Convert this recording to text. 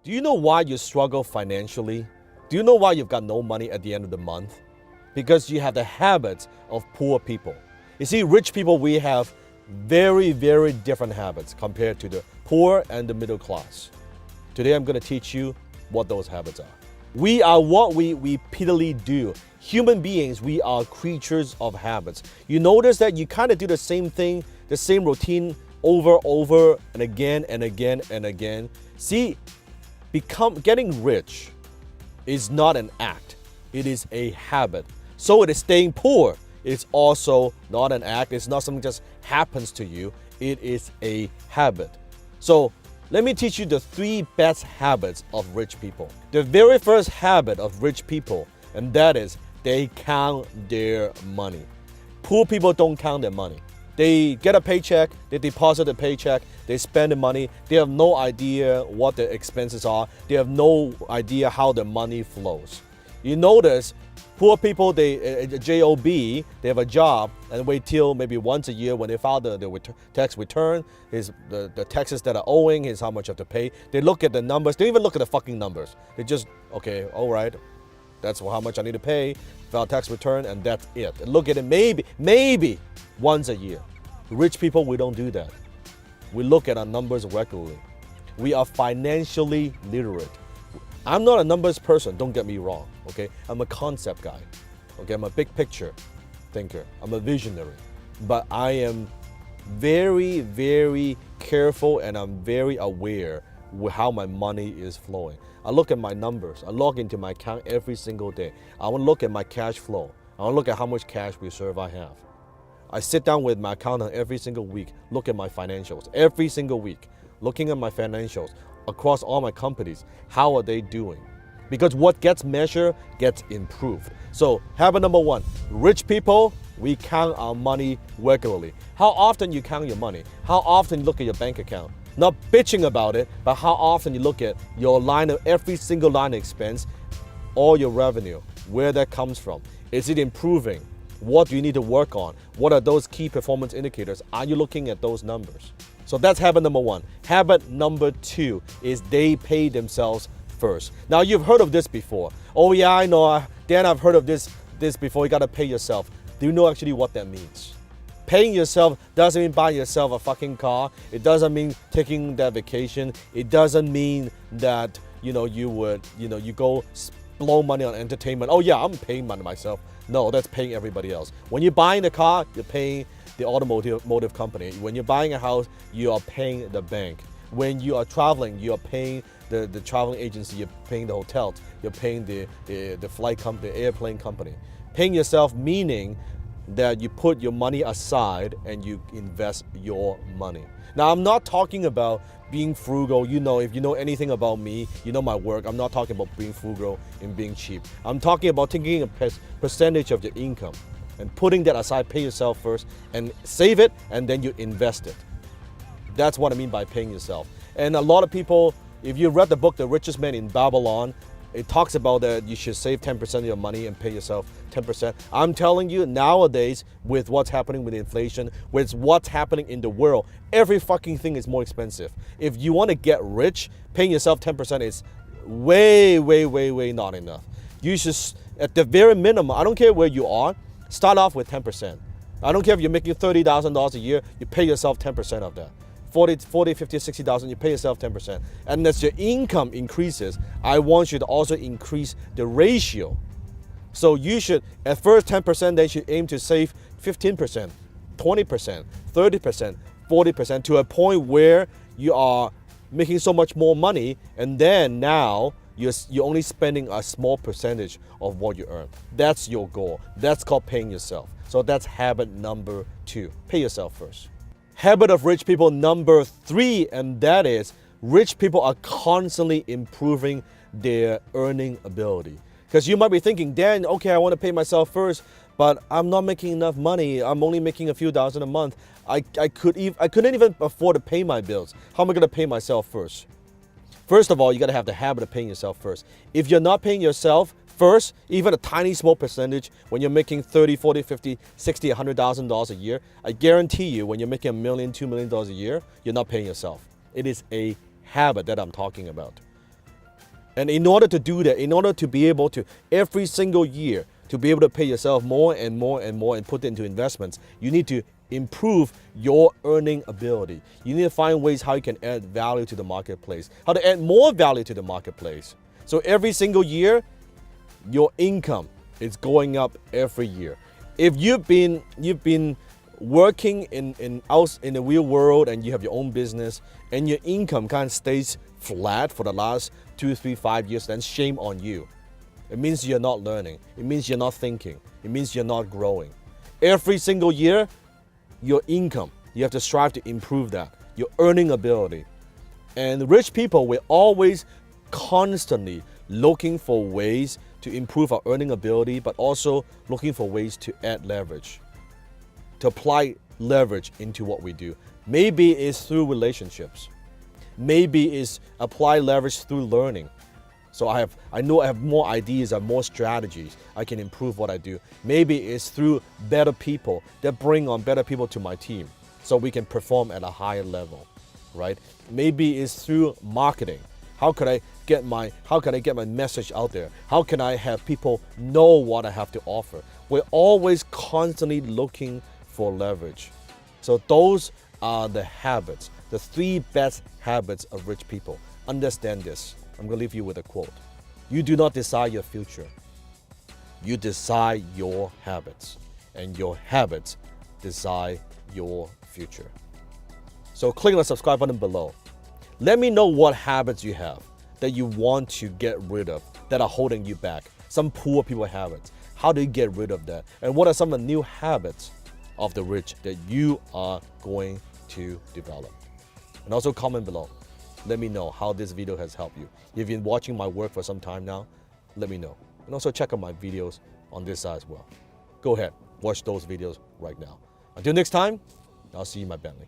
Do you know why you struggle financially? Do you know why you've got no money at the end of the month? Because you have the habits of poor people. You see, rich people, we have very, very different habits compared to the poor and the middle class. Today, I'm going to teach you what those habits are. We are what we repeatedly do. Human beings, we are creatures of habits. You notice that you kind of do the same thing, the same routine over and again and again and again. See, getting rich is not an act, it is a habit. So it is staying poor. It's also not an act, it's not something that just happens to you, it is a habit. So let me teach you the 3 best habits of rich people. The very first habit of rich people, and that is they count their money. Poor people don't count their money. They get a paycheck, they deposit the paycheck, they spend the money, they have no idea what the expenses are, they have no idea how the money flows. You notice, poor people, they JOB, they have a job and wait till maybe once a year when they file the tax return, the taxes that are owing, is how much you have to pay. They look at the numbers, they don't even look at the fucking numbers. They just, okay, all right, that's how much I need to pay, file tax return, and that's it. And look at it maybe once a year. Rich people, we don't do that. We look at our numbers regularly. We are financially literate. I'm not a numbers person, don't get me wrong, okay? I'm a concept guy, okay? I'm a big picture thinker. I'm a visionary. But I am very, very careful and I'm very aware with how my money is flowing. I look at my numbers. I log into my account every single day. I want to look at my cash flow. I want to look at how much cash reserve I have. I sit down with my accountant every single week, look at my financials every single week, looking at my financials across all my companies. How are they doing? Because what gets measured gets improved. So habit number 1, rich people, we count our money regularly. How often you count your money? How often you look at your bank account? Not bitching about it, but how often you look at your line of every single line of expense, all your revenue, where that comes from. Is it improving? What do you need to work on? What are those key performance indicators? Are you looking at those numbers? So that's habit number 1. Habit number 2 is they pay themselves first. Now you've heard of this before. Oh yeah, I know, Dan, I've heard of this before. You gotta pay yourself. Do you know actually what that means? Paying yourself doesn't mean buying yourself a fucking car. It doesn't mean taking that vacation. It doesn't mean that, you go blow money on entertainment. Oh yeah, I'm paying money myself. No, that's paying everybody else. When you're buying the car, you're paying the automotive company. When you're buying a house, you are paying the bank. When you are traveling, you are paying the traveling agency, you're paying the hotels, you're paying the flight company, the airplane company. Paying yourself meaning that you put your money aside and you invest your money. Now, I'm not talking about being frugal. If you know anything about me, you know my work. I'm not talking about being frugal and being cheap. I'm talking about taking a percentage of your income and putting that aside, pay yourself first, and save it, and then you invest it. That's what I mean by paying yourself. And a lot of people, if you read the book, The Richest Man in Babylon, it talks about that you should save 10% of your money and pay yourself 10%. I'm telling you, nowadays, with what's happening with inflation, with what's happening in the world, every fucking thing is more expensive. If you want to get rich, paying yourself 10% is way not enough. You should, at the very minimum, I don't care where you are, start off with 10%. I don't care if you're making $30,000 a year, you pay yourself 10% of that. 40, 50, 60,000, you pay yourself 10%. And as your income increases, I want you to also increase the ratio. So you should, at first 10%, then you should aim to save 15%, 20%, 30%, 40% to a point where you are making so much more money, and then now you're only spending a small percentage of what you earn. That's your goal. That's called paying yourself. So that's habit number 2. Pay yourself first. Habit of rich people number 3, and that is rich people are constantly improving their earning ability. Because you might be thinking, Dan, okay, I want to pay myself first, but I'm not making enough money. I'm only making a few thousand a month. I couldn't even afford to pay my bills. How am I going to pay myself first? First of all, you got to have the habit of paying yourself first. If you're not paying yourself first, even a tiny small percentage, when you're making 30, 40, 50, 60, $100,000 a year, I guarantee you when you're making $1 million, $2 million a year, you're not paying yourself. It is a habit that I'm talking about. And in order to do that, in order to be able to, every single year, to be able to pay yourself more and more and more and put it into investments, you need to improve your earning ability. You need to find ways how you can add value to the marketplace, how to add more value to the marketplace. So every single year, your income is going up every year. If you've been working in the real world and you have your own business and your income kind of stays flat for the last 2, 3, 5 years, then shame on you. It means you're not learning. It means you're not thinking. It means you're not growing. Every single year, your income, you have to strive to improve that, your earning ability. And rich people, we're always constantly looking for ways to improve our earning ability, but also looking for ways to add leverage, to apply leverage into what we do. Maybe it's through relationships. Maybe it's apply leverage through learning. So I know I have more ideas and more strategies. I can improve what I do. Maybe it's through better people that bring on better people to my team so we can perform at a higher level, right? Maybe it's through marketing. How can I get my message out there? How can I have people know what I have to offer? We're always constantly looking for leverage. So those are the habits, the 3 best habits of rich people. Understand this. I'm going to leave you with a quote. You do not decide your future. You decide your habits. And your habits decide your future. So click on the subscribe button below. Let me know what habits you have that you want to get rid of, that are holding you back. Some poor people habits. How do you get rid of that? And what are some of the new habits of the rich that you are going to develop? And also comment below. Let me know how this video has helped you. If you've been watching my work for some time now, let me know. And also check out my videos on this side as well. Go ahead, watch those videos right now. Until next time, I'll see you in my Bentley.